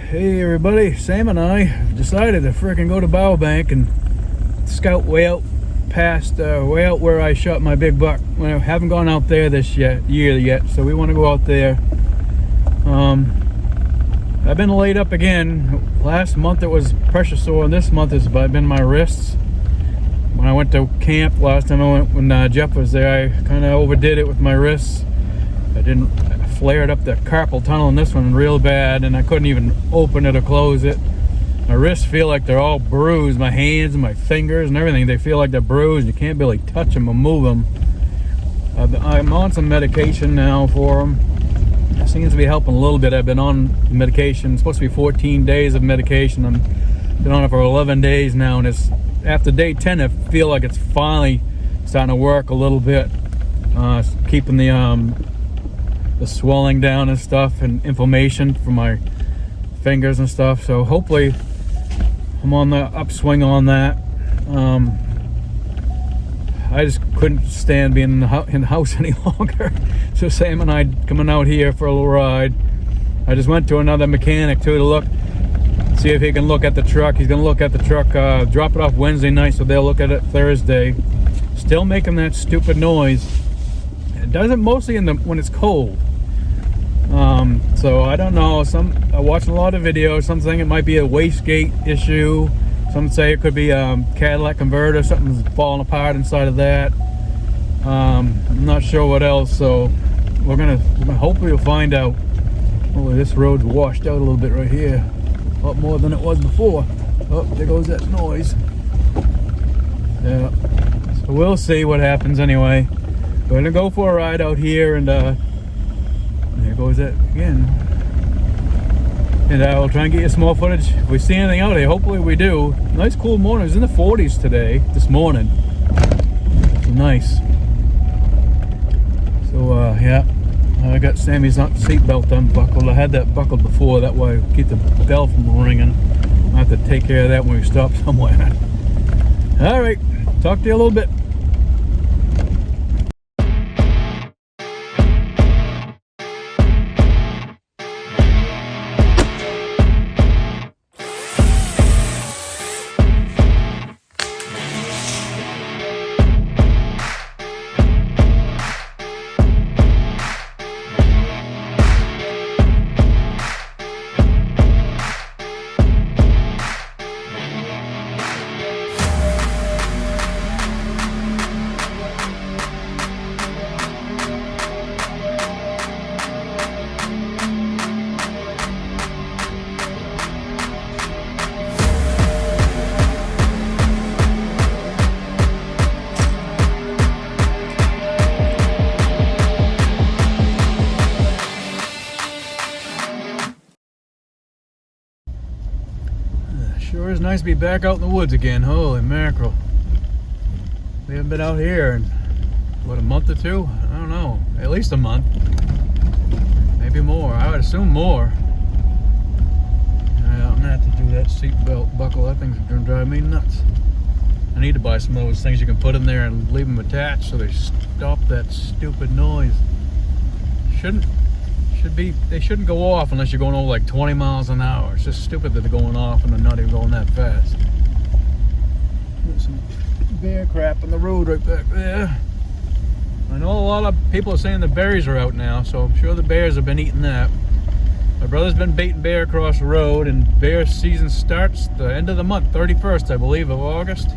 Hey everybody, Sam and I decided to frickin' go to Bank and scout way out past, way out where I shot my big buck. I haven't gone out there this year yet, so we want to go out there. I've been laid up again. Last month it was pressure sore, and this month it's been my wrists. When I went to camp last time I went, when Jeff was there, I kind of overdid it with my wrists. I flared up the carpal tunnel in this one real bad, and I couldn't even open it or close it. My wrists feel like they're all bruised. My hands and my fingers and everything, they feel like they're bruised. You can't really touch them or move them. I'm on some medication now for them. It seems to be helping a little bit. I've been on medication. It's supposed to be 14 days of medication. I've been on it for 11 days now, and it's after day 10 I feel like it's finally starting to work a little bit. It's keeping the swelling down and stuff, and inflammation from my fingers and stuff. So hopefully I'm on the upswing on that. I just couldn't stand being in the house any longer. So Sam and I coming out here for a little ride. I just went to another mechanic too to look, see if he can look at the truck. He's gonna look at the truck, drop it off Wednesday night, so they'll look at it Thursday. Still making that stupid noise. It does it mostly when it's cold. So I don't know. I'm watching a lot of videos. Some saying it might be a wastegate issue. Some say it could be a Cadillac converter. Something's falling apart inside of that. I'm not sure what else. So we're gonna hopefully we'll find out. Oh, this road's washed out a little bit right here. A lot more than it was before. Oh, there goes that noise. Yeah. So we'll see what happens anyway. We're gonna go for a ride out here, and there goes that again. And I'll try and get you some more footage if we see anything out here. Hopefully we do. Nice cool morning. It was in the 40s today, this morning. Nice. So yeah, I got Sammy's seatbelt unbuckled. I had that buckled before, that way I keep the bell from ringing. I'll have to take care of that when we stop somewhere. All right, talk to you a little bit. Sure is nice to be back out in the woods again. Holy mackerel. We haven't been out here in, what, a month or two? I don't know. At least a month. Maybe more. I would assume more. I'm gonna have to do that seatbelt buckle. That thing's gonna drive me nuts. I need to buy some of those things you can put in there and leave them attached so they stop that stupid noise. They shouldn't go off unless you're going over like 20 miles an hour. It's just stupid that they're going off and they're not even going that fast. There's some bear crap on the road right back there. I know a lot of people are saying the berries are out now, so I'm sure the bears have been eating that. My brother's been baiting bear across the road, and bear season starts the end of the month, 31st, I believe, of August.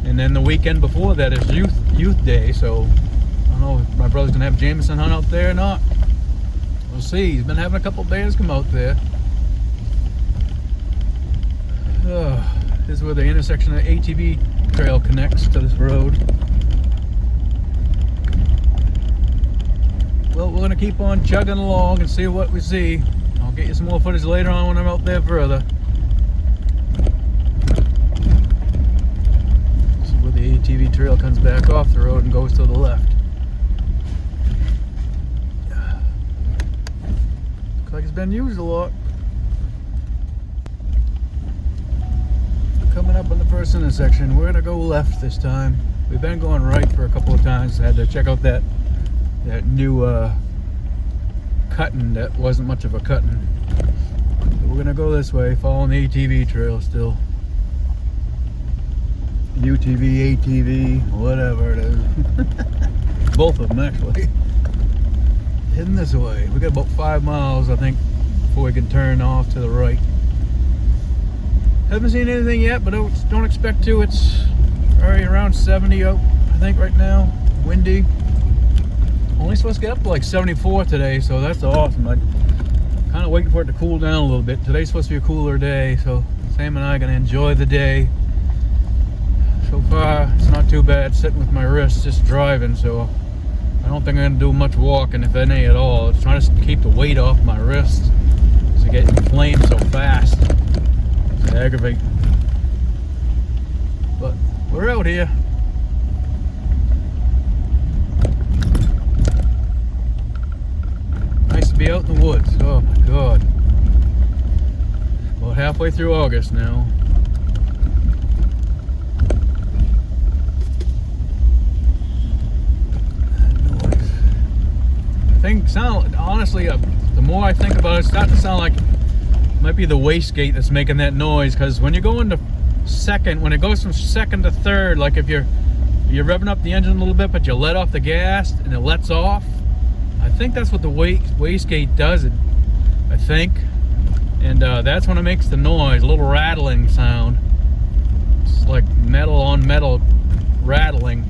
And then the weekend before that is youth day, so I don't know if my brother's gonna have Jameson hunt out there or not. We'll see. He's been having a couple bears come out there. This is where the intersection of the ATV trail connects to this road. Well, we're gonna keep on chugging along and see what we see. I'll get you some more footage later on when I'm out there further. This is where the ATV trail comes back off the road and goes to the left. Like it's been used a lot. Coming up on the first intersection, we're gonna go left this time. We've been going right for a couple of times. I had to check out that new cutting that wasn't much of a cutting. So we're gonna gonna go this way, following the ATV trail still. UTV, ATV, whatever it is. Both of them actually. Heading this way. We got about 5 miles, I think, before we can turn off to the right. Haven't seen anything yet, but don't expect to. It's already around 70 out, I think, right now. Windy. Only supposed to get up to like 74 today, so that's awesome. I'm kind of waiting for it to cool down a little bit. Today's supposed to be a cooler day, so Sam and I are going to enjoy the day. So far, it's not too bad sitting with my wrists just driving, so I don't think I'm going to do much walking, if any at all. It's trying to keep the weight off my wrists to get inflamed so fast. It's aggravating. But we're out here. Nice to be out in the woods. Oh my God. About halfway through August now. Honestly, the more I think about it, it's starting to sound like it might be the wastegate that's making that noise, because when you go into second, when it goes from second to third, like if you're revving up the engine a little bit but you let off the gas and it lets off, I think that's what the wastegate does, I think, and that's when it makes the noise, a little rattling sound. It's like metal on metal rattling.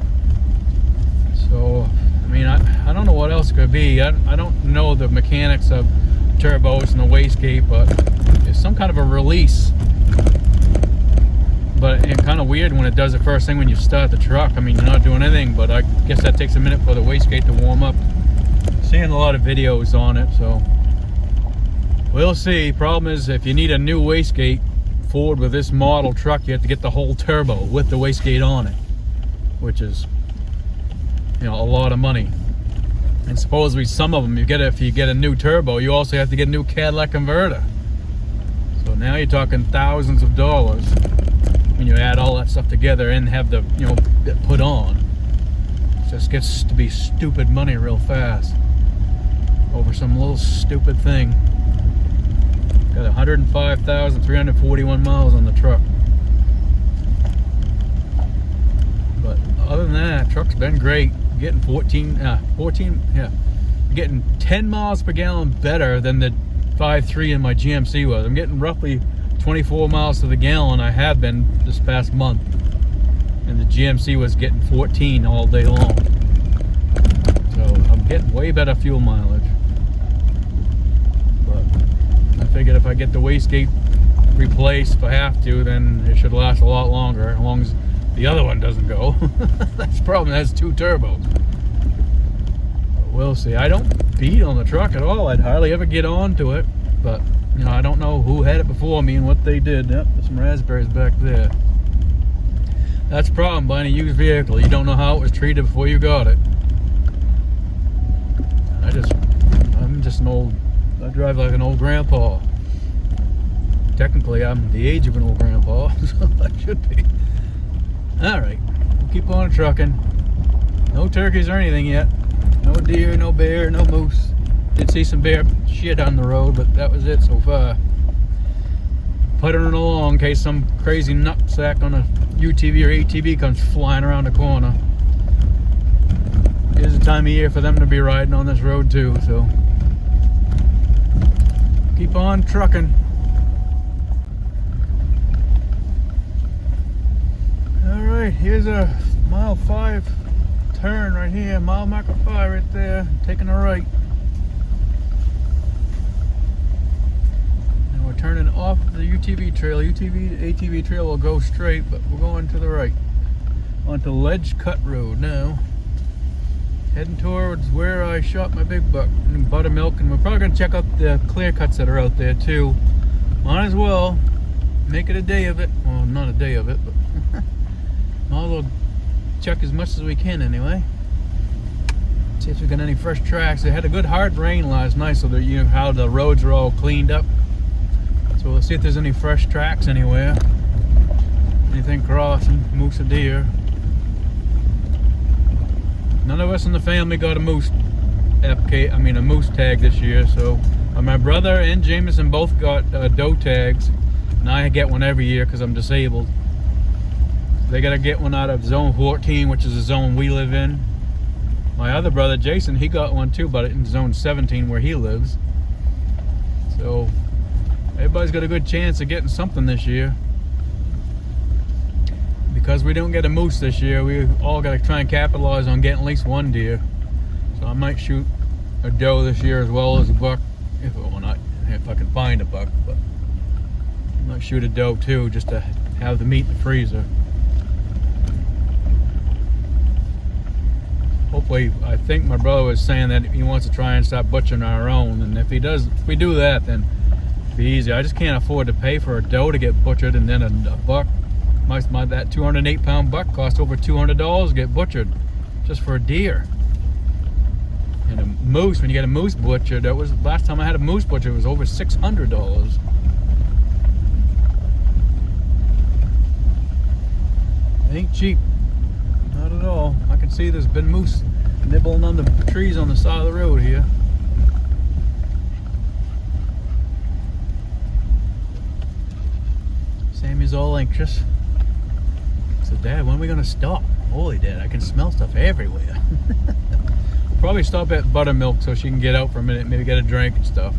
So I mean, I don't know what else it could be. I don't know the mechanics of turbos and the wastegate, but it's some kind of a release. But it's kind of weird when it does it first thing when you start the truck. I mean, you're not doing anything, but I guess that takes a minute for the wastegate to warm up. Seeing a lot of videos on it, so we'll see. Problem is, if you need a new wastegate forward with this model truck, you have to get the whole turbo with the wastegate on it, which is, you know, a lot of money. And supposedly some of them you get, if you get a new turbo, you also have to get a new Cadillac converter. So now you're talking thousands of dollars when you add all that stuff together and have the, you know, put on. It just gets to be stupid money real fast over some little stupid thing. Got 105,341 miles on the truck. But other than that, truck's been great. Getting 14, getting 10 miles per gallon better than the 5.3 in my GMC was. I'm getting roughly 24 miles to the gallon I have been this past month, and the GMC was getting 14 all day long. So I'm getting way better fuel mileage. But I figured if I get the wastegate replaced, if I have to, then it should last a lot longer, as long as the other one doesn't go. That's the problem. It has 2 turbos. But we'll see. I don't beat on the truck at all. I'd hardly ever get onto it. But, you know, I don't know who had it before me and what they did. Yep, there's some raspberries back there. That's the problem buying a used vehicle. You don't know how it was treated before you got it. I'm just an old, I drive like an old grandpa. Technically, I'm the age of an old grandpa, so I should be. Alright, we'll keep on trucking. No turkeys or anything yet. No deer, no bear, no moose. Did see some bear shit on the road, but that was it so far. Puttering along in case some crazy nutsack on a UTV or ATV comes flying around the corner. Here's the time of year for them to be riding on this road too, so keep on trucking. Alright, here's a mile 5 turn right here, mile marker 5 right there, taking a right. And we're turning off the UTV trail. ATV trail will go straight, but we're going to the right. Onto Ledge Cut Road now. Heading towards where I shot my big buck in Buttermilk, and we're probably going to check out the clear cuts that are out there too. Might as well make it a day of it. Well, not a day of it, but might as well check as much as we can anyway. See if we got any fresh tracks. They had a good hard rain last night, so that, you know, how the roads are all cleaned up. So we'll see if there's any fresh tracks anywhere. Anything crossing, moose or deer. None of us in the family got a moose a moose tag this year, so My brother and Jameson both got doe tags, and I get one every year because I'm disabled. They got to get one out of zone 14, which is the zone we live in. My other brother, Jason, he got one too, but in zone 17 where he lives. So everybody's got a good chance of getting something this year. Because we don't get a moose this year, we all got to try and capitalize on getting at least one deer. So I might shoot a doe this year as well as a buck, if I can find a buck. But I might shoot a doe too, just to have the meat in the freezer. Hopefully, I think my brother was saying that he wants to try and start butchering our own, and if we do that, then it'll be easy. I just can't afford to pay for a doe to get butchered, and then a buck. That 208-pound buck cost over $200 to get butchered, just for a deer. And a moose, when you get a moose butchered, that was last time I had a moose butchered, it was over $600. It ain't cheap. Not at all. I can see there's been moose nibbling on the trees on the side of the road here. Sammy's all anxious. So, Dad, when are we going to stop? Holy Dad, I can smell stuff everywhere. We'll probably stop at Buttermilk so she can get out for a minute, maybe get a drink and stuff.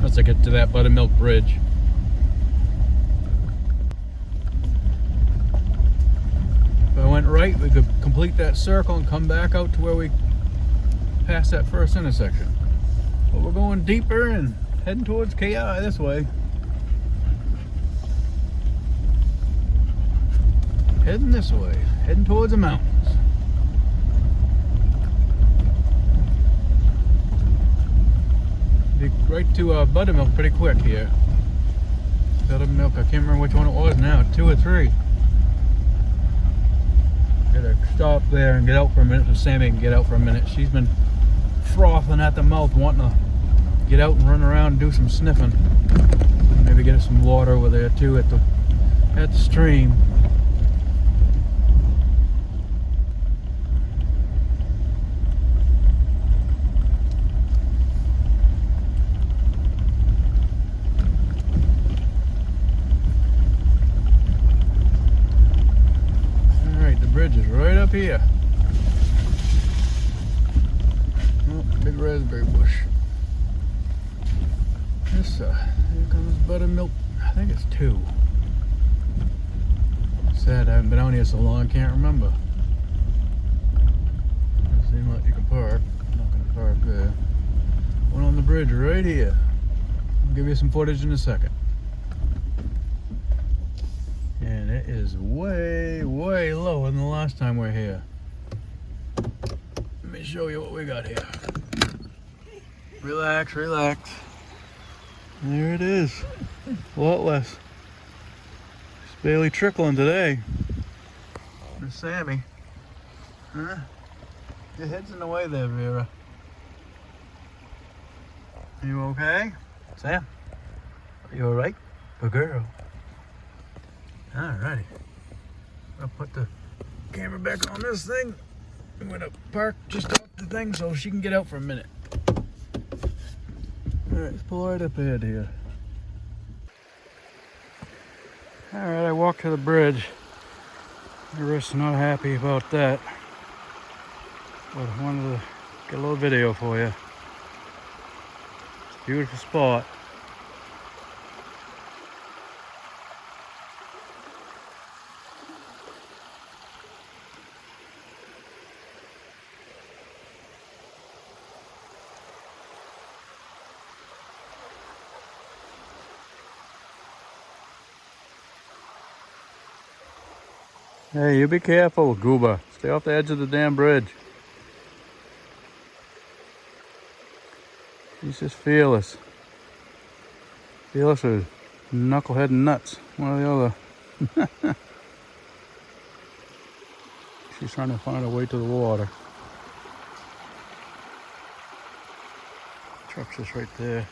Once I get to that Buttermilk bridge. If I went right, we could complete that circle and come back out to where we passed that first intersection. But we're going deeper and heading towards KI this way. Heading this way, heading towards the mountains. Be right to Buttermilk pretty quick here. Buttermilk, I can't remember which one it was now, 2 or 3. Gotta stop there and get out for a minute so Sammy can get out for a minute. She's been frothing at the mouth, wanting to get out and run around and do some sniffing. Maybe get her some water over there too at the stream. Bridge is right up here. Oh, big raspberry bush. Here comes Buttermilk. I think it's 2. Sad I haven't been out here so long, I can't remember. Doesn't seem like you can park. I'm not gonna park there. One on the bridge right here. I'll give you some footage in a second. And it is way, way lower than the last time we were here. Let me show you what we got here. Relax, relax. There it is. A lot less. It's barely trickling today. Miss Sammy. Huh? Your head's in the way there, Vera. You okay? Sam? Are you alright? Good girl. Alrighty. I'll put the camera back on this thing. I'm gonna park just off the thing so she can get out for a minute. Alright, let's pull right up ahead here. Alright, I walked to the bridge. My wrist's not happy about that. But I wanted to get a little video for you. It's a beautiful spot. Hey, you be careful, Gooba. Stay off the edge of the damn bridge. She's just fearless. Fearless or knucklehead and nuts. One or the other. She's trying to find her way to the water. Truck's just right there.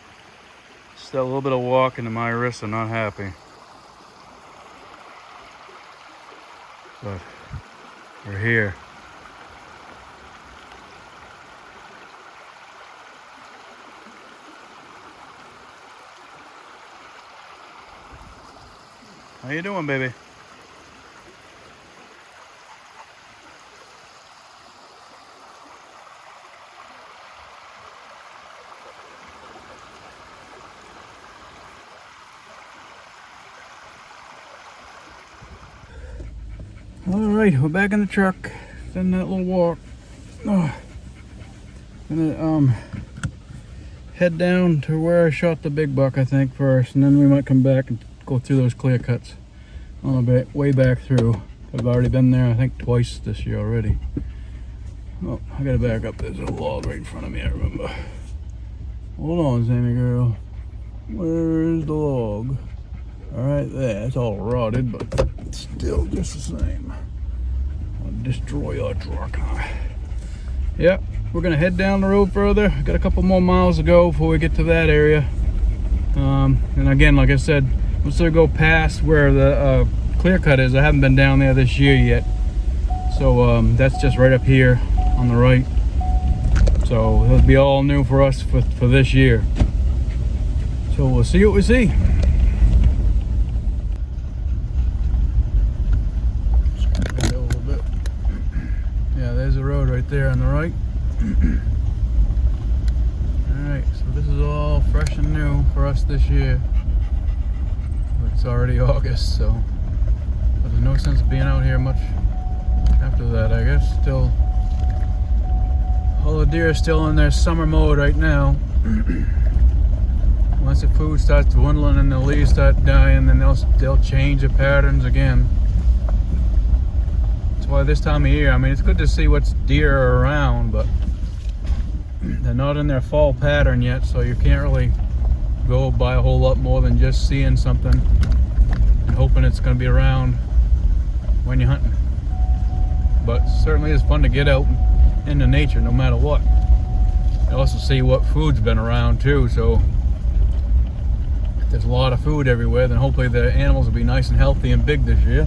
Just that little bit of walking and my wrists are not happy. But we're here. How you doing, baby? All right, we're back in the truck. Done that little walk. Oh, gonna head down to where I shot the big buck, I think, first, and then we might come back and go through those clear cuts a little bit, way back through. I've already been there, I think, twice this year already. Oh, I gotta back up. There's a log right in front of me, I remember. Hold on, Sammy girl. Where's the log? All right, there. It's all rotted, but still just the same. I'll destroy our truck. Yep, we're gonna head down the road further. Got a couple more miles to go before we get to that area. And again, like I said, once I go past where the clear cut is, I haven't been down there this year yet. So that's just right up here on the right. So it'll be all new for us for this year. So we'll see what we see. There's the road right there on the right. Alright, so this is all fresh and new for us this year. It's already August, so there's no sense being out here much after that, I guess. Still, all the deer are still in their summer mode right now. Once the food starts dwindling and the leaves start dying, then they'll change the patterns again. Why this time of year, I mean, it's good to see what's deer are around, but they're not in their fall pattern yet, so you can't really go by a whole lot more than just seeing something and hoping it's going to be around when you're hunting. But certainly it's fun to get out into nature no matter what. You also see what food's been around too, so if there's a lot of food everywhere, then hopefully the animals will be nice and healthy and big this year.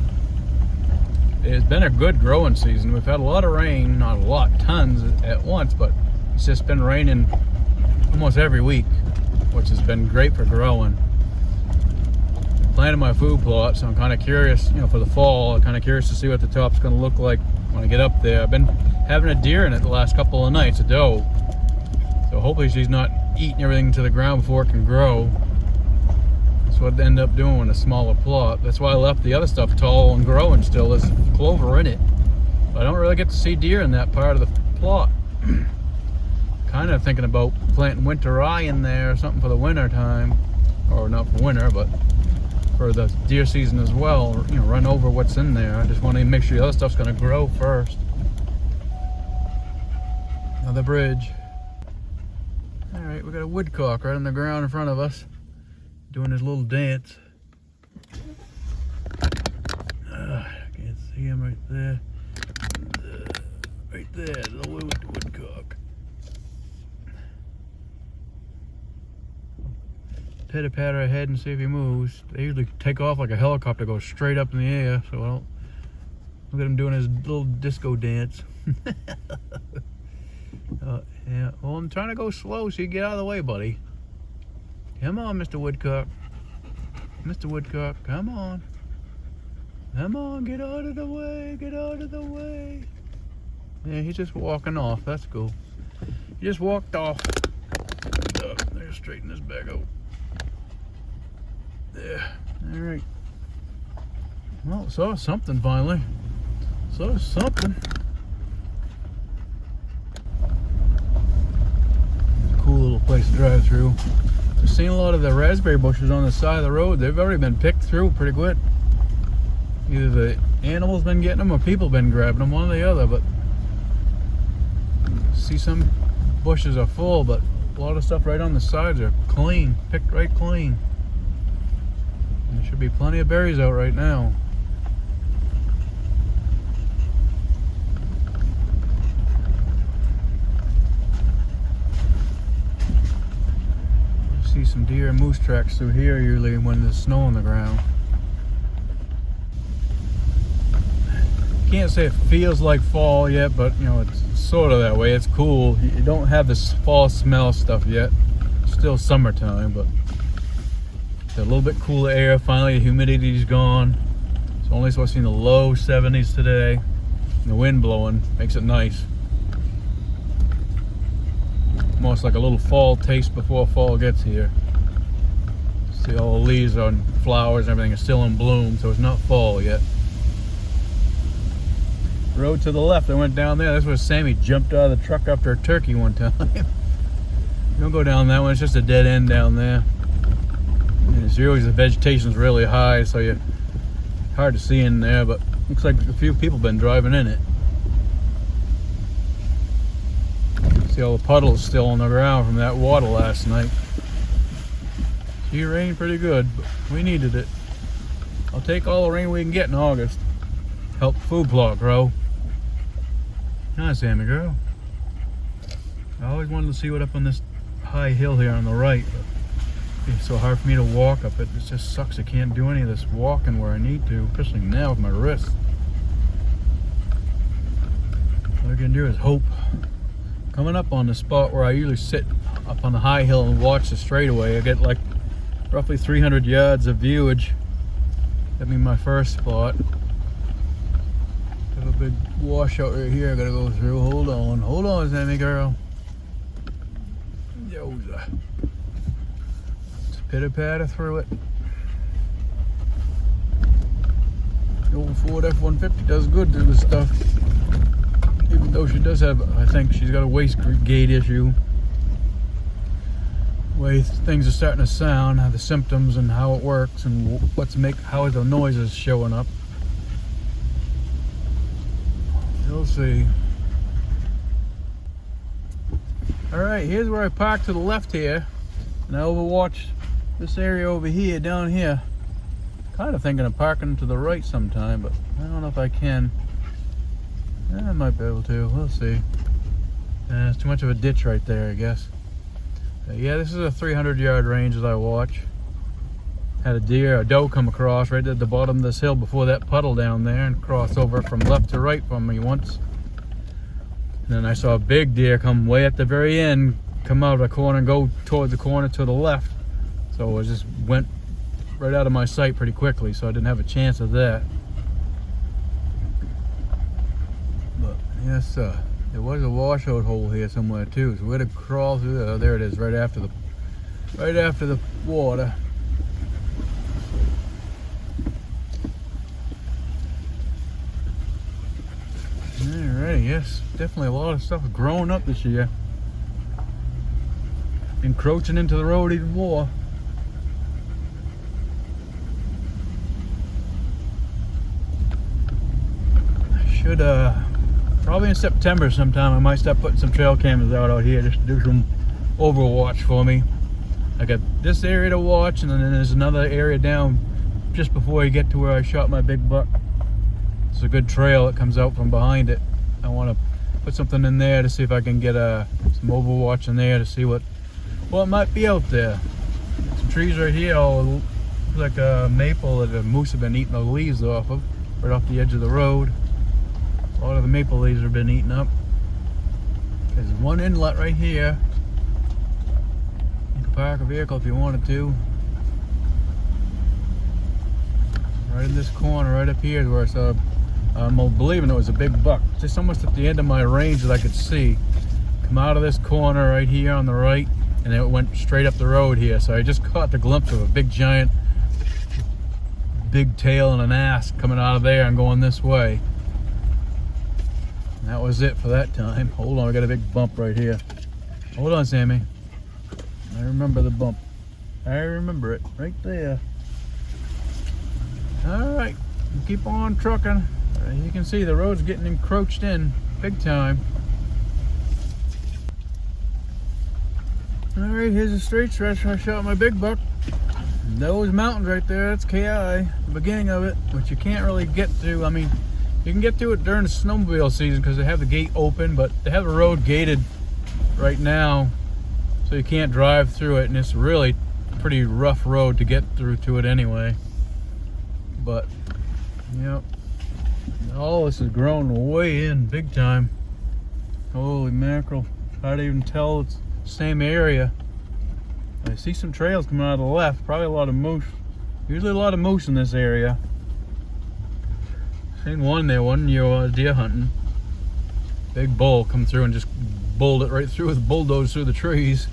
It's been a good growing season. We've had a lot of rain, not a lot, tons at once, but it's just been raining almost every week, which has been great for growing. Planted my food plot, so I'm kind of curious, for the fall, I'm kind of curious to see what the top's going to look like when I get up there. I've been having a deer in it the last couple of nights, a doe. So hopefully she's not eating everything to the ground before it can grow. That's what I end up doing with a smaller plot. That's why I left the other stuff tall and growing still. There's clover in it. But I don't really get to see deer in that part of the plot. Kind of thinking about planting winter rye in there or something for the winter time. Or not for winter, but for the deer season as well. Run over what's in there. I just want to make sure the other stuff's going to grow first. Another bridge. Alright, we got a woodcock right on the ground in front of us, doing his little dance. I can't see him right there. Right there, the woodcock. Pitter patter ahead and see if he moves. They usually take off like a helicopter, go straight up in the air. So look at him doing his little disco dance. Yeah. Well, I'm trying to go slow so you get out of the way, buddy. Come on, Mr. Woodcock. Mr. Woodcock, come on. Come on, get out of the way, get out of the way. Yeah, he's just walking off. That's cool. He just walked off. There, straighten this back out. There. All right. Well, saw something finally. Saw something. Cool little place to drive through. I've seen a lot of the raspberry bushes on the side of the road. They've already been picked through pretty quick. Either the animals been getting them or people been grabbing them, one or the other. But see, some bushes are full, but a lot of stuff right on the sides are clean, picked right clean. And there should be plenty of berries out right now. See some deer and moose tracks through here usually when there's snow on the ground. Can't say it feels like fall yet, but it's sort of that way. It's cool. You don't have this fall smell stuff yet. It's still summertime, but It's a little bit cooler air. Finally, the humidity's gone. It's only supposed to be in the low 70s today. And the wind blowing makes it nice. Almost like a little fall taste before fall gets here. See, all the leaves on flowers and everything is still in bloom, so it's not fall yet. Road to the left, I went down there. That's where Sammy jumped out of the truck after a turkey one time. Don't go down that one, it's just a dead end down there. And it's always, the vegetation's really high, so you're hard to see in there, but looks like a few people have been driving in it. See all the puddles still on the ground from that water last night. It rained pretty good, but we needed it. I'll take all the rain we can get in August. Help food plot grow. Hi, Sammy girl. I always wanted to see what up on this high hill here on the right, but it's so hard for me to walk up it. It just sucks. I can't do any of this walking where I need to, especially now with my wrist. All I can do is hope. Coming up on the spot where I usually sit up on the high hill and watch the straightaway, I get like roughly 300 yards of viewage. That'd be my first spot. Have a big washout right here I gotta go through. Hold on, Sammy girl. Yoza. Just pitter patter through it. The old Ford F-150 does good to this stuff. Even though she does have, I think she's got a wastegate issue. The way things are starting to sound, how the symptoms and how it works and how the noise is showing up. You'll see. Alright, here's where I parked to the left here. And I overwatch this area over here, down here. Kind of thinking of parking to the right sometime, but I don't know if I can. I might be able to, we'll see. It's too much of a ditch right there, I guess. Yeah, this is a 300-yard range that I watch. Had a doe come across right at the bottom of this hill before that puddle down there and cross over from left to right from me once. And then I saw a big deer come way at the very end, come out of the corner and go toward the corner to the left. So it just went right out of my sight pretty quickly, so I didn't have a chance of that. But yes, there was a washout hole here somewhere too, so we had to crawl through there. Oh, there it is, right after the water. Alright, yes, definitely a lot of stuff growing up this year. Encroaching into the road even more. I should probably in September sometime I might start putting some trail cameras out here just to do some overwatch for me. I got this area to watch, and then there's another area down just before you get to where I shot my big buck. It's a good trail that comes out from behind it. I want to put something in there to see if I can get some overwatch in there to see what might be out there. Some trees right here, all like a maple that a moose have been eating the leaves off of, right off the edge of the road. A lot of the maple leaves have been eaten up. There's one inlet right here. You can park a vehicle if you wanted to. Right in this corner, right up here is where I saw, I'm believing it was a big buck. Just almost at the end of my range that I could see. Come out of this corner right here on the right, and it went straight up the road here. So I just caught the glimpse of a big giant, big tail and an ass coming out of there and going this way. And that was it for that time. Hold on, I got a big bump right here. Hold on, Sammy. I remember the bump. I remember it right there. Alright, keep on trucking. You can see the road's getting encroached in big time. Alright, here's a straight stretch where I shot my big buck. Those mountains right there, that's KI, the beginning of it, which you can't really get to. I mean, you can get to it during the snowmobile season because they have the gate open, but they have the road gated right now, so you can't drive through it, and it's really a pretty rough road to get through to it anyway. But, yep, all this is grown way in big time. Holy mackerel, hard to even tell it's the same area. I see some trails coming out of the left, probably a lot of moose. Usually a lot of moose in this area. Seen one there one year while I was deer hunting. Big bull come through and just bulled it right through with a bulldoze through the trees.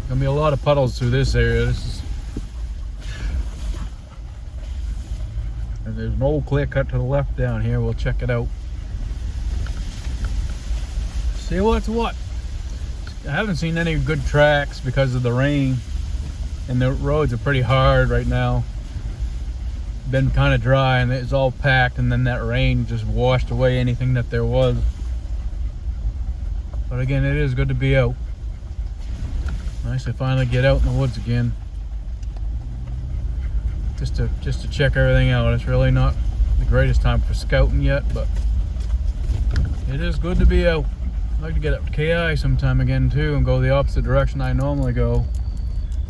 Gonna be a lot of puddles through this area. And there's an old clear cut to the left down here. We'll check it out. See what's what. I haven't seen any good tracks because of the rain, and the roads are pretty hard right now. Been kind of dry and it's all packed, and then that rain just washed away anything that there was. But again, it is good to be out. Nice to finally get out in the woods again. Just to check everything out. It's really not the greatest time for scouting yet, but it is good to be out. I'd like to get up to KI sometime again too and go the opposite direction I normally go.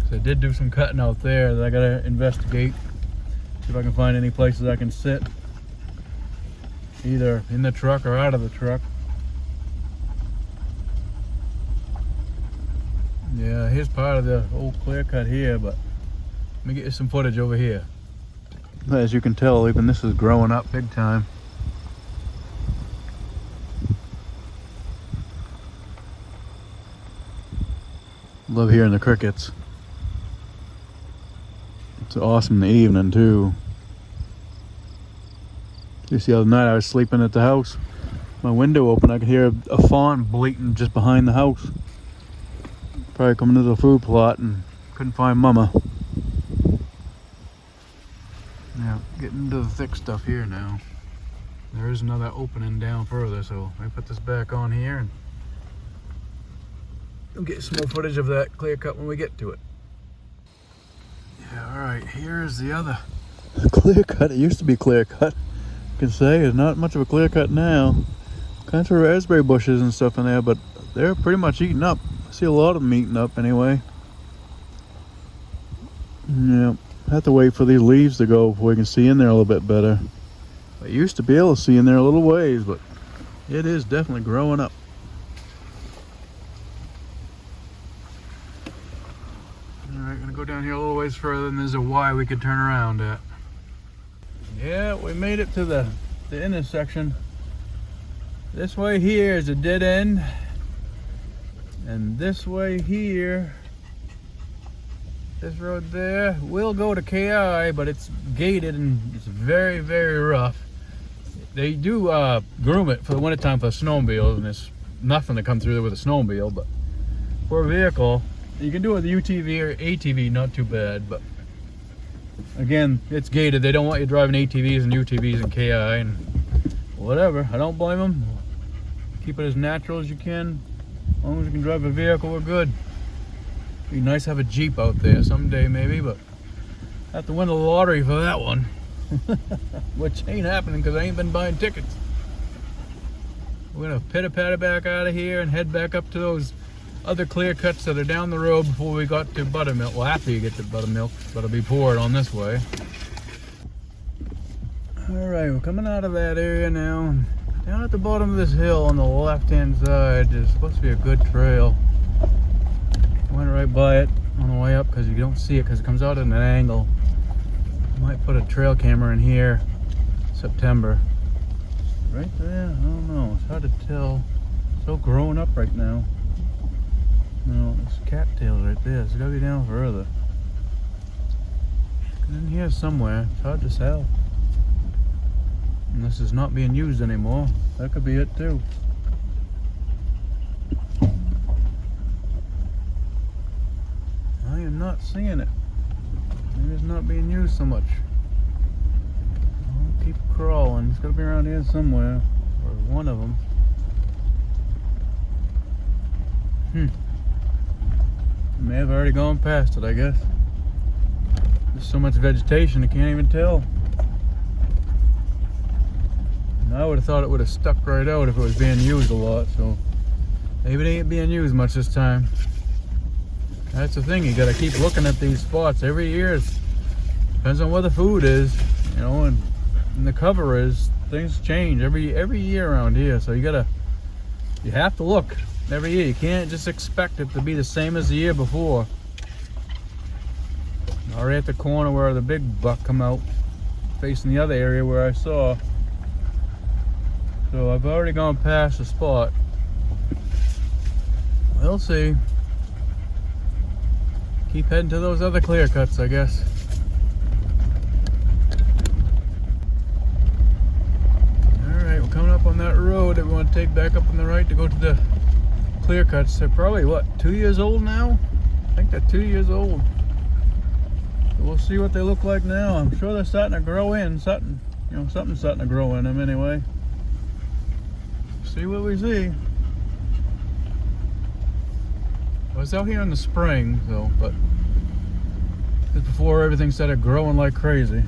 So I did do some cutting out there that I gotta investigate. See if I can find any places I can sit, either in the truck or out of the truck. Yeah, here's part of the old clear cut here, but let me get you some footage over here. As you can tell, even this is growing up big time. Love hearing the crickets. It's awesome in the evening too. Just the other night I was sleeping at the house. My window open, I could hear a fawn bleating just behind the house. Probably coming to the food plot and couldn't find Mama. Now, getting into the thick stuff here now. There is another opening down further, so let me put this back on here and we'll get some more footage of that clear cut when we get to it. Yeah, alright, here's the other clear cut. It used to be clear cut. You can say it's not much of a clear cut now. Kind of raspberry bushes and stuff in there, but they're pretty much eaten up. I see a lot of them eaten up anyway. Yeah, have to wait for these leaves to go before we can see in there a little bit better. I used to be able to see in there a little ways, but it is definitely growing up. Alright, gonna go down here a little ways further, and there's a Y we could turn around at. Yeah, we made it to the intersection. This way here is a dead end, and this way here, this road there will go to KI, but it's gated and it's very, very rough. They do groom it for the wintertime for snowmobiles, and it's nothing to come through there with a snowmobile, but for a vehicle, you can do it with a UTV or ATV, not too bad, but again, it's gated. They don't want you driving ATVs and UTVs in KI, and whatever. I don't blame them. Keep it as natural as you can. As long as you can drive a vehicle, we're good. Be nice to have a Jeep out there someday maybe, but I have to win the lottery for that one. Which ain't happening because I ain't been buying tickets. We're gonna pitter-patter back out of here and head back up to those other clear cuts that are down the road before we got to Buttermilk. Well, after you get to Buttermilk, but it'll be poured on this way. Alright, we're coming out of that area now, and down at the bottom of this hill on the left-hand side, there's supposed to be a good trail. Went right by it on the way up because you don't see it because it comes out at an angle. I might put a trail camera in here September. Right there? I don't know. It's hard to tell. It's so growing up right now. No, there's cattails right there. It's got to be down further. In here somewhere. It's hard to tell. And this is not being used anymore. That could be it too. I am not seeing it. Maybe it's not being used so much. I'll keep crawling. It's got to be around here somewhere. Or one of them. May have already gone past it, I guess. There's so much vegetation, I can't even tell. And I would have thought it would have stuck right out if it was being used a lot, so maybe it ain't being used much this time. That's the thing, you gotta keep looking at these spots every year. It depends on where the food is, you know, and the cover is. Things change every year around here, so you have to look. every year. You can't just expect it to be the same as the year before. Already at the corner where the big buck come out, facing the other area where I saw. So I've already gone past the spot. We'll see. Keep heading to those other clear cuts, I guess. Alright, we're coming up on that road that we want to take back up on the right to go to the clear cuts. They're probably, what, 2 years old now? I think they're 2 years old. So we'll see what they look like now. I'm sure they're starting to grow in. Something's starting to grow in them anyway. See what we see. I was out here in the spring, though, but just before everything started growing like crazy.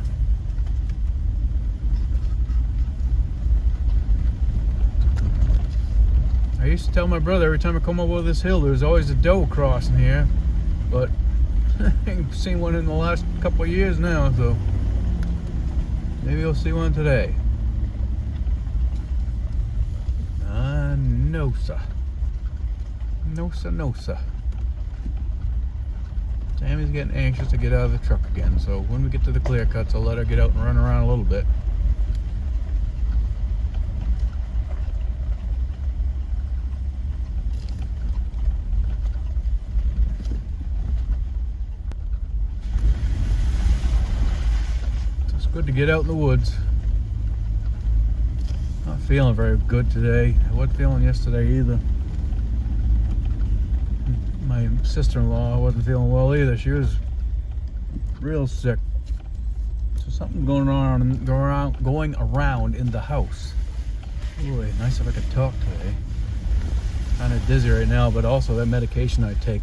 I used to tell my brother every time I come over this hill, there's always a doe crossing here, but I ain't seen one in the last couple of years now, so maybe you'll see one today. No, sir. No, sir, no, sir. Tammy's getting anxious to get out of the truck again, so when we get to the clear cuts, I'll let her get out and run around a little bit. It's good to get out in the woods. Not feeling very good today. I wasn't feeling yesterday either. My sister-in-law wasn't feeling well either. She was real sick. So something going around in the house. Boy, nice if I could talk today. Kind of dizzy right now, but also that medication I take.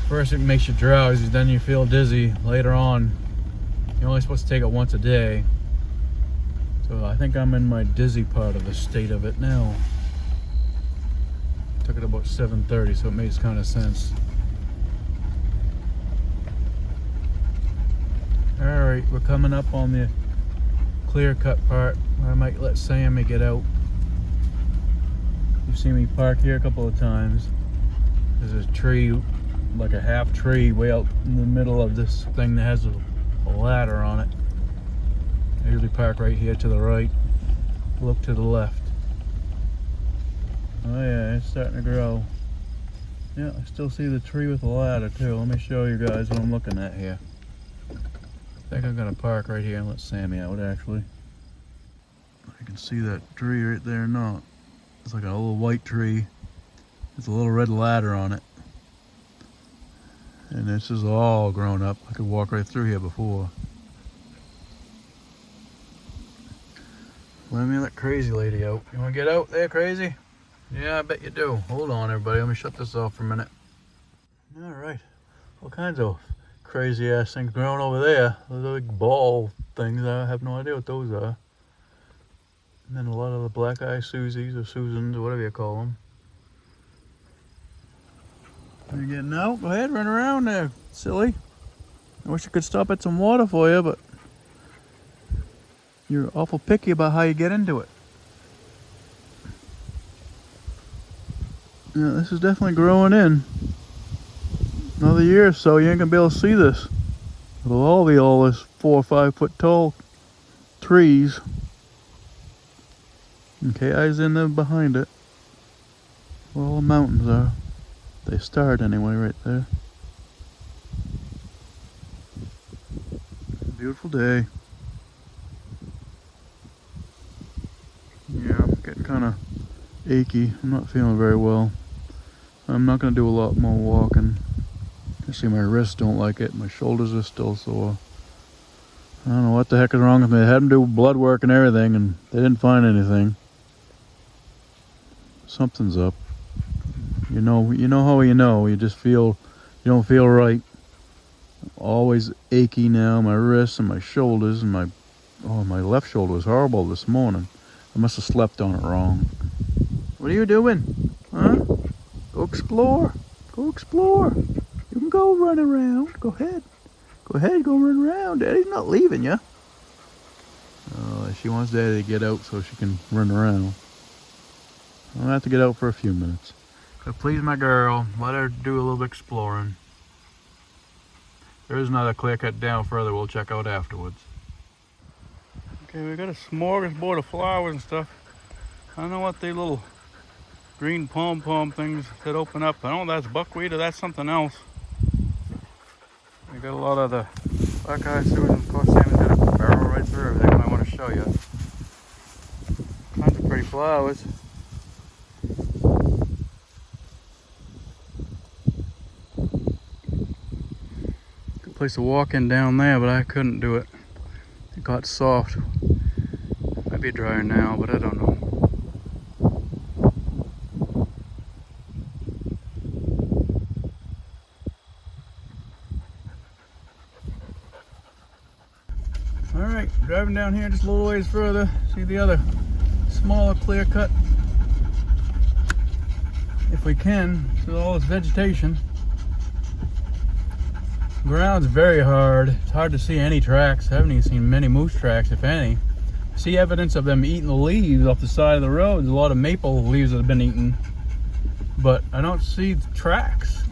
First it makes you drowsy, then you feel dizzy. Later on, you're only supposed to take it once a day. So I think I'm in my dizzy part of the state of it now. Took it about 7:30, so it makes kind of sense. Alright, we're coming up on the clear cut part. I might let Sammy get out. You've seen me park here a couple of times. There's a tree, like a half tree, way out in the middle of this thing that has a ladder on it. I usually park right here to the right, look to the left. Oh yeah, it's starting to grow. Yeah, I still see the tree with the ladder too. Let me show you guys what I'm looking at here. I think I'm gonna park right here and let Sammy out actually. I can see that tree right there not. It's like a little white tree. There's a little red ladder on it. And this is all grown up. I could walk right through here before. Let me let Crazy Lady out. You wanna get out there, Crazy? Yeah, I bet you do. Hold on, everybody. Let me shut this off for a minute. All right. All kinds of crazy ass things growing over there. Those big ball things. I have no idea what those are. And then a lot of the black eye Susies or Susans or whatever you call them. Are you getting out? Go ahead, run around there, silly. I wish I could stop at some water for you, but you're awful picky about how you get into it. Yeah, this is definitely growing in. Another year or so, you ain't gonna be able to see this. It'll all be all this 4 or 5 foot tall trees. And KI's in there behind it. Where all the mountains are. They start anyway, right there. Beautiful day. Yeah, I'm getting kind of achy. I'm not feeling very well. I'm not going to do a lot more walking. You see my wrists don't like it. My shoulders are still sore. I don't know what the heck is wrong with me. I had them do blood work and everything and they didn't find anything. Something's up. You know how you know. You just feel, you don't feel right. Always achy now. My wrists and my shoulders and my left shoulder was horrible this morning. I must have slept on it wrong. What are you doing? Huh? Go explore. Go explore. You can go run around. Go ahead. Go ahead, go run around. Daddy's not leaving you. She wants Daddy to get out so she can run around. I'll have to get out for a few minutes. So please my girl, let her do a little bit exploring. There is another clear cut down further we'll check out afterwards. Okay, we got a smorgasbord of flowers and stuff. I don't know what they little green pom-pom things that open up. I don't know if that's buckwheat or that's something else. We got a lot of the black-eyed Susan. Of course, Sammy's got a barrel right through everything I want to show you. Tons of pretty flowers. Good place to walk in down there, but I couldn't do it. It got soft. Might be drier now, but I don't know. Alright, driving down here just a little ways further. See the other smaller clear cut. If we can, see all this vegetation. The ground's very hard. It's hard to see any tracks. I haven't even seen many moose tracks, if any. I see evidence of them eating the leaves off the side of the road. There's a lot of maple leaves that have been eaten. But I don't see the tracks.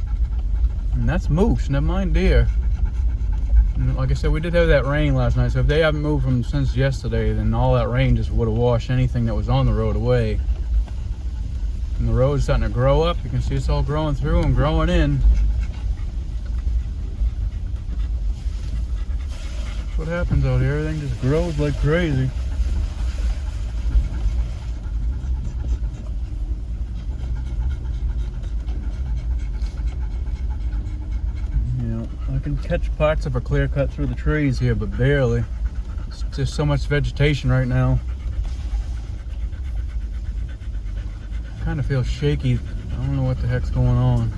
And that's moose, never mind deer. And like I said, we did have that rain last night, so if they haven't moved from since yesterday, then all that rain just would have washed anything that was on the road away. And the road's starting to grow up. You can see it's all growing through and growing in. That's what happens out here. Everything just grows like crazy. I can catch parts of a clear cut through the trees here, but barely. It's just so much vegetation right now. I kind of feel shaky. I don't know what the heck's going on.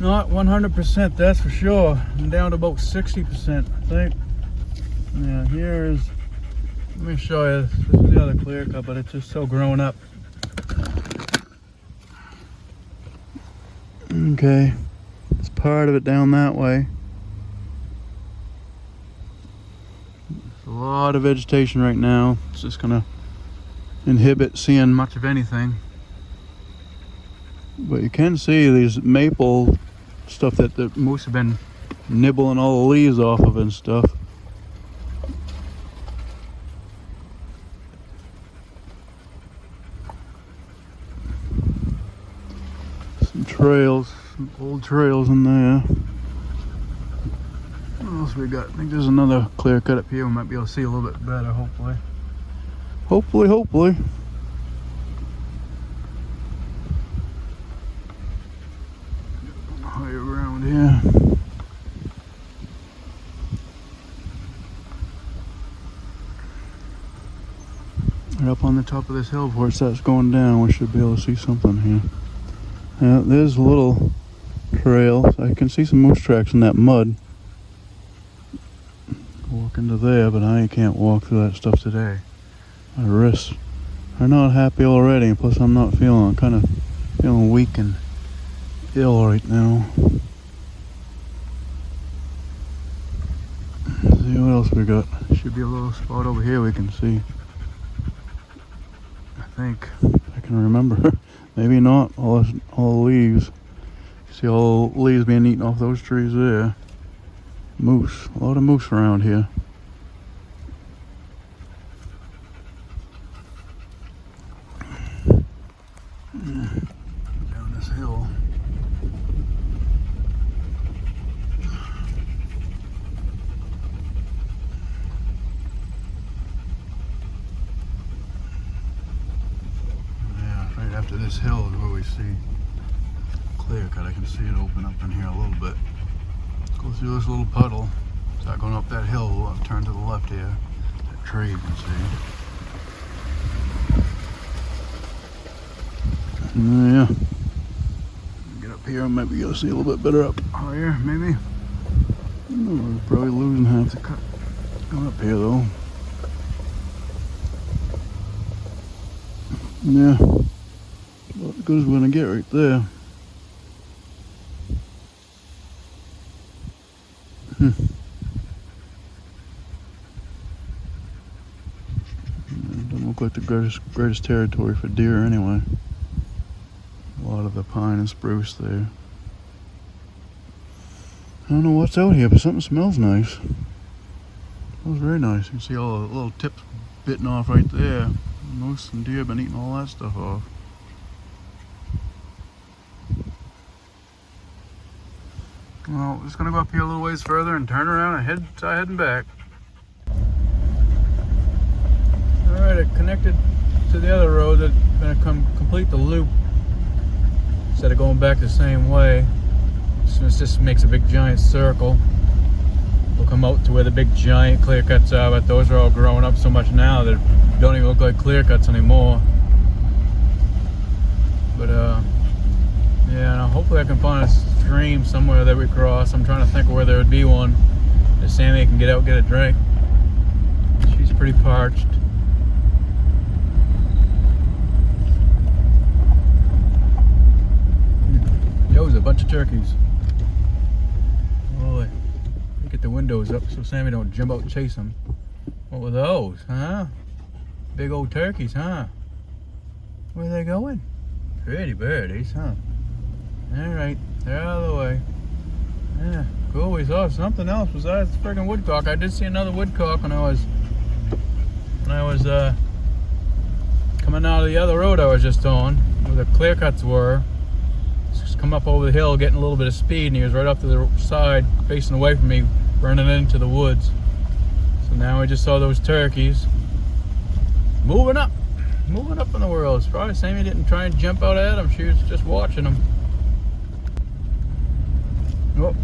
Not 100%, that's for sure. I'm down to about 60%, I think. Yeah, here's, let me show you. This is the other clear cut, but it's just so grown up. Okay. Part of it down that way. There's a lot of vegetation right now. It's just gonna inhibit seeing much of anything. But you can see these maple stuff that the moose have been nibbling all the leaves off of and stuff. Some trails. Some old trails in there. What else we got? I think there's another clear cut up here. We might be able to see a little bit better, hopefully. Hopefully. Higher around here. Right up on the top of this hill before it starts going down, we should be able to see something here. Yeah, there's a little trail. I can see some moose tracks in that mud. Walk into there, but I can't walk through that stuff today. My wrists are not happy already, and plus I'm kind of feeling weak and ill right now. Let's see what else we got. Should be a little spot over here we can see. I think I can remember. Maybe not. All the leaves. See all the leaves being eaten off those trees there. Moose. A lot of moose around here. Down this hill. Yeah, right after this hill is where we see clear cut. I can see it open up in here a little bit. Let's go through this little puddle. Start going up that hill. We'll turn to the left here. That tree you can see. Yeah. Get up here, I might be able to see a little bit better up higher, maybe. We're probably losing half the cut. Going up here though. Yeah. About as good as we're gonna get right there. It doesn't look like the greatest territory for deer anyway. A lot of the pine and spruce there. I don't know what's out here, but something smells nice. Smells very nice. You can see all the little tips bitten off right there. Moose and deer have been eating all that stuff off. Well, we're just gonna go up here a little ways further and turn around and start heading back. Alright, it connected to the other road that's gonna complete the loop instead of going back the same way. So it just makes a big giant circle. We'll come out to where the big giant clear cuts are, but those are all growing up so much now that don't even look like clear cuts anymore. But yeah, now hopefully I can find a stream somewhere that we cross. I'm trying to think of where there would be one that Sammy can get out and get a drink. She's pretty parched. There's a bunch of turkeys. Holy. Get the windows up so Sammy don't jump out and chase them. What were those, huh? Big old turkeys, huh? Where are they going? Pretty birdies, huh? Alright, they're out of the way. Yeah, cool. We saw something else besides the friggin' woodcock. I did see another woodcock when I was coming out of the other road I was just on, where the clear cuts were. Just come up over the hill, getting a little bit of speed, and he was right off to the side, facing away from me, running into the woods. So now I just saw those turkeys moving up in the world. It's probably Sammy didn't try and jump out at them. She was just watching them. Oh,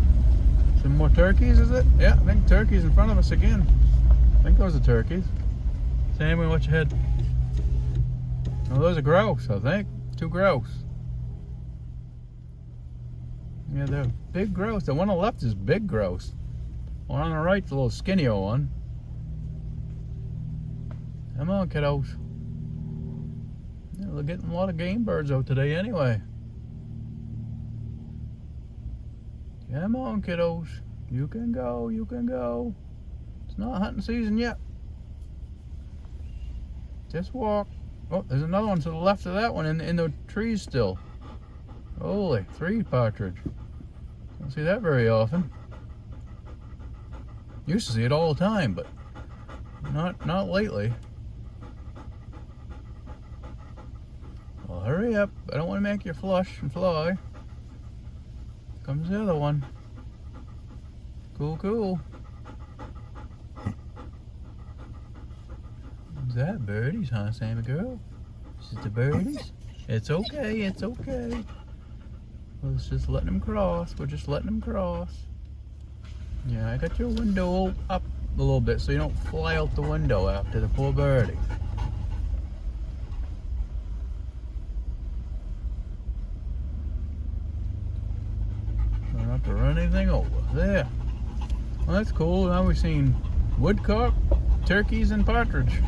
some more turkeys, is it? Yeah, I think turkeys in front of us again. I think those are turkeys. Sammy, watch your head. Oh, those are grouse, I think. 2 grouse. Yeah, they're big grouse. The one on the left is big grouse. One on the right's a little skinnier one. Come on, kiddos. Yeah, we're getting a lot of game birds out today anyway. Come on, kiddos. You can go, you can go. It's not hunting season yet. Just walk. Oh, there's another one to the left of that one in the trees still. Holy, 3 partridge. Don't see that very often. Used to see it all the time, but not lately. Well, hurry up. I don't want to make you flush and fly. Comes the other one. Cool, cool. Is that birdies, huh, Sammy girl? Is it the birdies? It's okay, it's okay. We're just letting them cross. We're just letting them cross. Yeah, I got your window up a little bit so you don't fly out the window after the poor birdie. Don't have to run anything over. There. Well, that's cool. Now we've seen woodcock, turkeys, and partridge.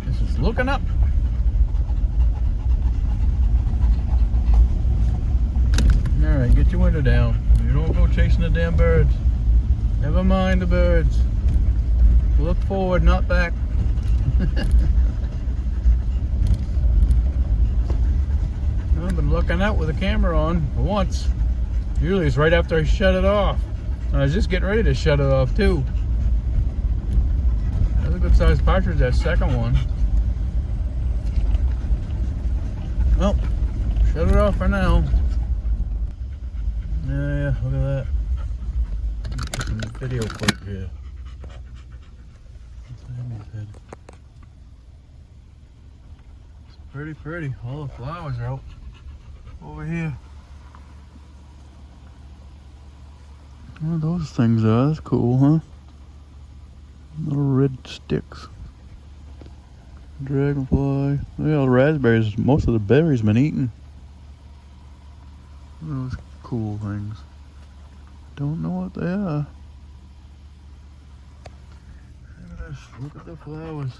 This is looking up. Alright, get your window down. You don't go chasing the damn birds. Never mind the birds. Look forward, not back. I've been looking out with the camera on for once. Usually it's right after I shut it off. I was just getting ready to shut it off too. That's a good sized partridge, that second one. Well, shut it off for now. Yeah, look at that. Get some video clip here. It's pretty pretty. All the flowers are out over here. What those things are? That's cool, huh? Little red sticks. Dragonfly. Look at all the raspberries. Most of the berries been eaten. Those cool things. Don't know what they are. Look at this. Look at the flowers.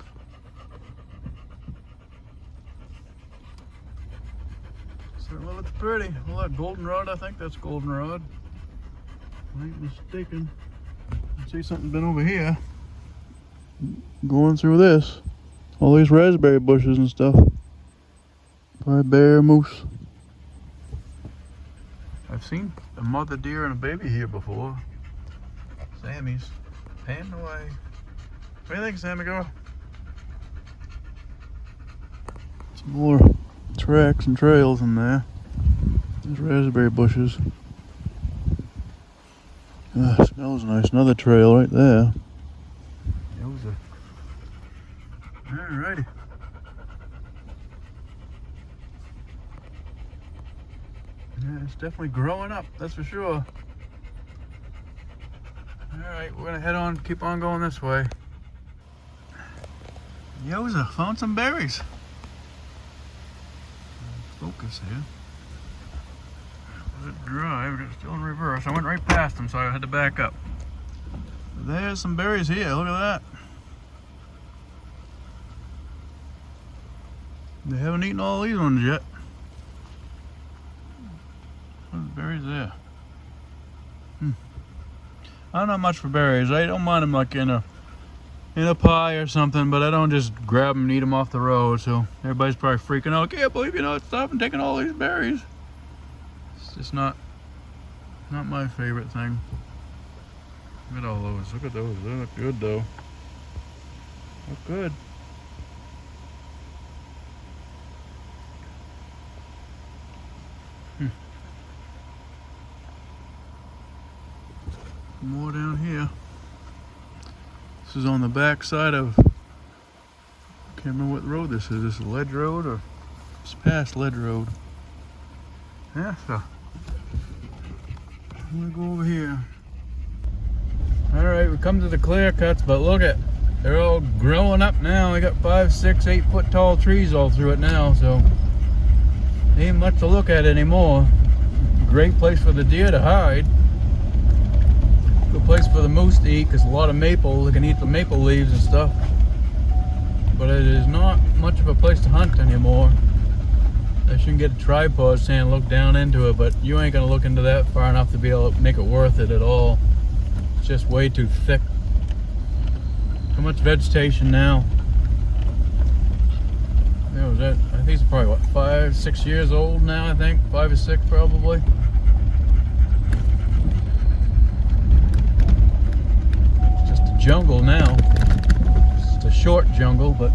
Certainly looks pretty. Well, that goldenrod, I think that's goldenrod. I ain't mistaken. I see something been over here. Going through this. All these raspberry bushes and stuff. Probably bear, moose. I've seen a mother deer and a baby here before. Sammy's panting away. What do you think, Sammy girl? Some more tracks and trails in there. There's raspberry bushes. Smells nice. Another trail right there. Alrighty. Yeah, it's definitely growing up, that's for sure. Alright, we're gonna head on, keep on going this way. Yoza, found some berries. Focus here. Let it dry, we're still in reverse. I went right past them, so I had to back up. There's some berries here, look at that. They haven't eaten all these ones yet. There's berries there. I'm not much for berries. I don't mind them like in a pie or something, but I don't just grab them and eat them off the road. So everybody's probably freaking out. I can't believe you know stopping taking all these berries. It's just not my favorite thing. Look at all those. Look at those. They look good though. Look good. More down here. This is on the back side of, I can't remember what road this is. This is Ledge Road or it's past Ledge Road. Yeah, so I'm gonna go over here. Alright, we come to the clear cuts, but look at, they're all growing up now. We got 5, 6, 8 foot tall trees all through it now, so ain't much to look at anymore. Great place for the deer to hide. Good place for the moose to eat because a lot of maple, they can eat the maple leaves and stuff. But it is not much of a place to hunt anymore. I shouldn't get a tripod saying look down into it, but you ain't gonna look into that far enough to be able to make it worth it at all. It's just way too thick. Too much vegetation now. There was that. I think it's probably what, 5, 6 years old now, I think. 5 or 6 probably. Jungle now. It's a short jungle, but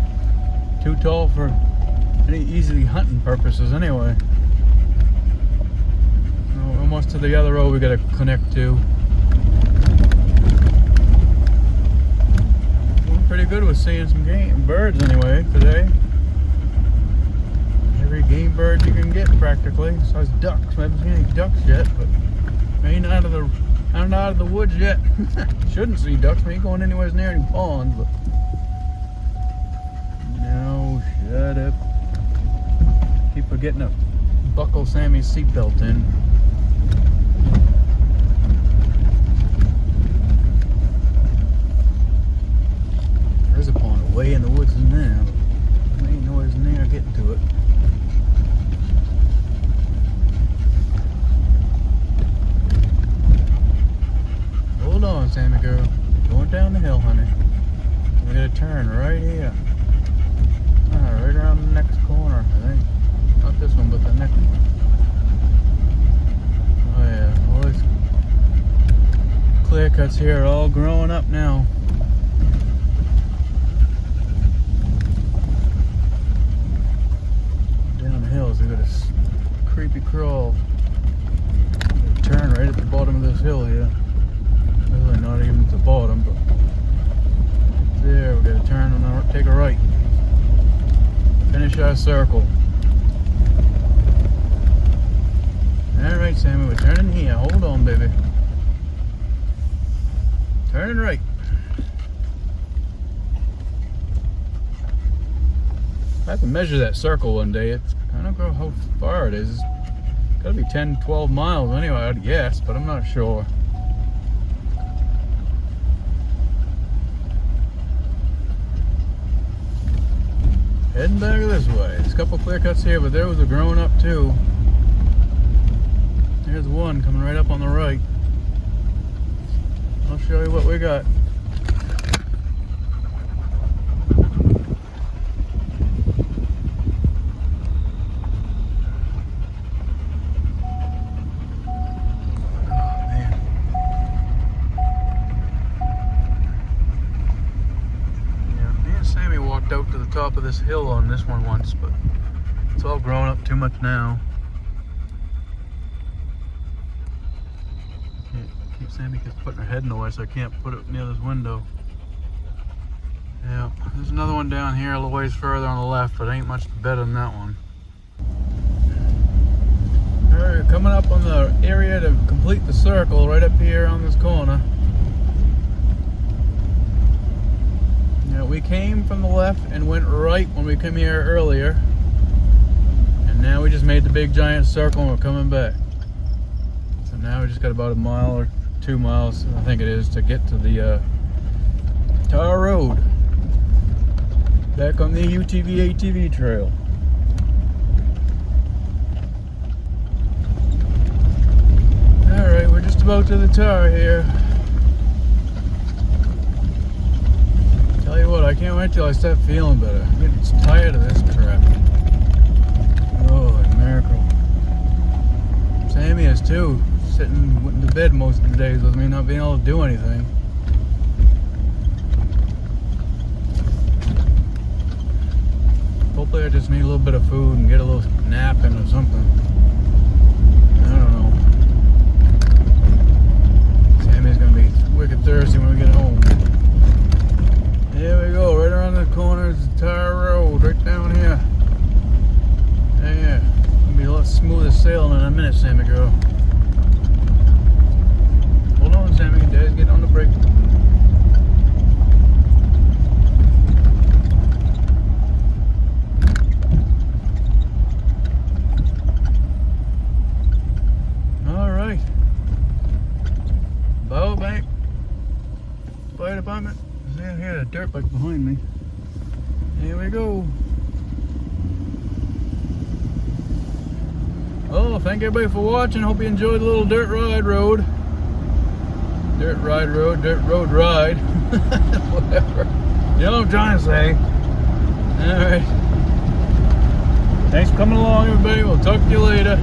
too tall for any easy hunting purposes anyway. So almost to the other road we gotta connect to. Doing pretty good with seeing some birds anyway today. Every game bird you can get practically, besides ducks. I haven't seen any ducks yet, but ain't out of the woods yet. Shouldn't see ducks. We ain't going anywhere near any ponds, but no, shut up. Keep forgetting to buckle Sammy's seatbelt in. There's a pond way in the woods in there, but there ain't nowhere near getting to it. Hold on, Sammy girl. Going down the hill, honey. We gotta turn right here. Right around the next corner, I think. Not this one, but the next one. Oh yeah, all these clear cuts here are all growing up now. Down the hills, we got a creepy crawl. Turn right at the bottom of this hill here. Really not even at the bottom, but there we gotta turn and take a right. Finish our circle. Alright, Sammy, we're turning here. Hold on, baby. Turning right. I have to measure that circle one day. I don't know how far it is. It's gotta be 10, 12 miles anyway, I'd guess, but I'm not sure. Heading back this way. There's a couple clear cuts here, but there was a growing up too. There's one coming right up on the right. I'll show you what we got. top of this hill on this one once, but it's all grown up too much now. Sammy keeps putting her head in the way, so I can't put it near this window. Yeah, there's another one down here a little ways further on the left, but ain't much better than that one. Alright, coming up on the area to complete the circle right up here on this corner. Yeah, we came from the left and went right when we came here earlier. And now we just made the big giant circle and we're coming back. So now we just got about a mile or 2 miles, I think it is, to get to the tar road. Back on the UTV ATV trail. Alright, we're just about to the tar here. Tell you what, I can't wait till I start feeling better. I'm getting tired of this crap. Oh, miracle. Sammy is too. Sitting in the bed most of the days with me not being able to do anything. Hopefully I just need a little bit of food and get a little nap in or something. I don't know. Sammy's gonna be wicked thirsty when we get home. Here we go, right around the corner is the tar road, right down here. Yeah, it'll be a lot smoother sailing in a minute, Sammy girl. Hold on, Sammy, Dad's getting on the brake. Alright. Bow Bank Fire Department. See, I hear a dirt bike behind me. Here we go. Oh, thank everybody for watching. Hope you enjoyed the little dirt ride road. Dirt ride road, dirt road ride. Whatever. You know what I'm trying to say. Alright. Thanks for coming along, everybody. We'll talk to you later.